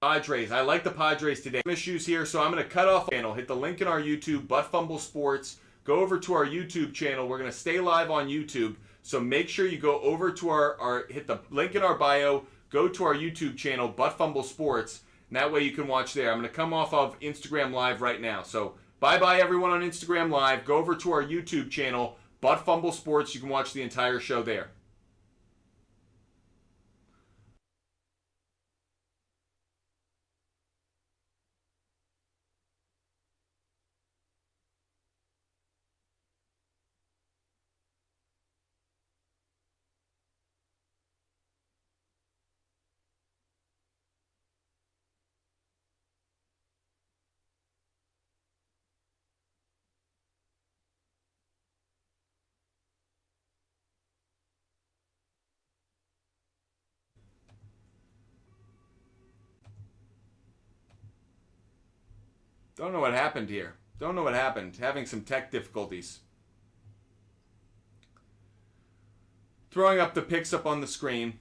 Padres. I like the Padres today. Some issues here, so I'm going to cut off the channel. Hit the link in our YouTube, Fumble Sports. Go over to our YouTube channel. We're going to stay live on YouTube, so make sure you go over to our hit the link in our bio, go to our YouTube channel, Fumble Sports, and that way you can watch there. I'm going to come off of Instagram Live right now. So bye-bye everyone on Instagram Live. Go over to our YouTube channel, Fumble Sports. You can watch the entire show there. Don't know what happened here. Don't know what happened. Having some tech difficulties. Throwing up the picks up on the screen.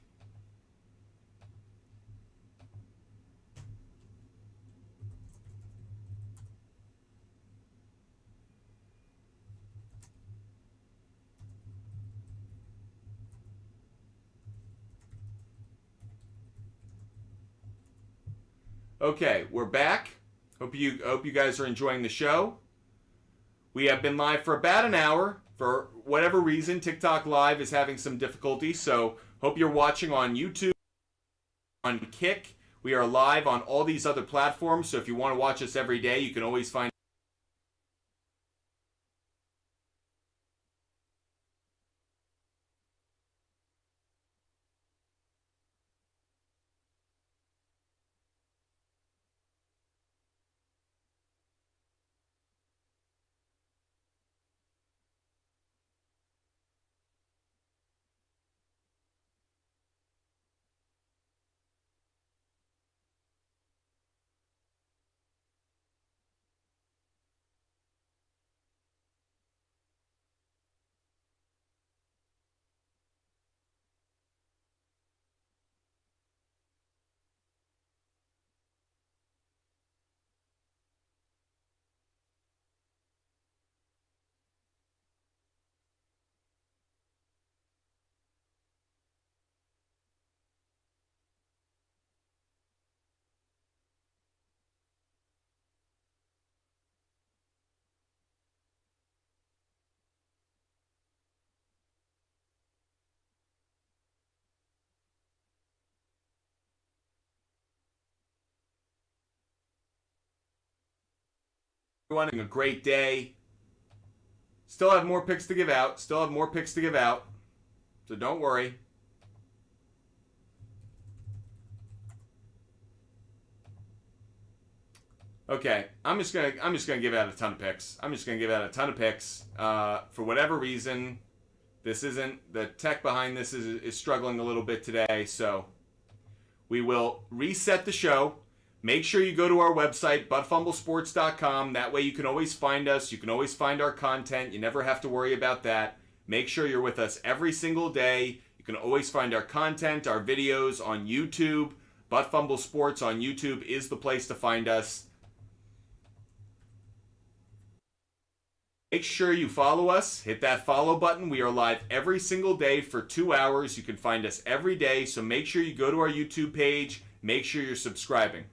Okay, we're back. Hope you guys are enjoying the show. We have been live for about an hour. For whatever reason, TikTok Live is having some difficulty, so hope you're watching on YouTube, on Kick. We are live on all these other platforms, so if you want to watch us every day, you can always find everyone having a great day. Still have more picks to give out. So don't worry. Okay, I'm just gonna give out a ton of picks. For whatever reason, this isn't the tech behind this is struggling a little bit today, so we will reset the show. Make sure you go to our website, buttfumblesports.com. That way you can always find us. You can always find our content. You never have to worry about that. Make sure you're with us every single day. You can always find our content, our videos on YouTube. Butt Fumble Sports on YouTube is the place to find us. Make sure you follow us. Hit that follow button. We are live every single day for 2 hours. You can find us every day, so make sure you go to our YouTube page. Make sure you're subscribing.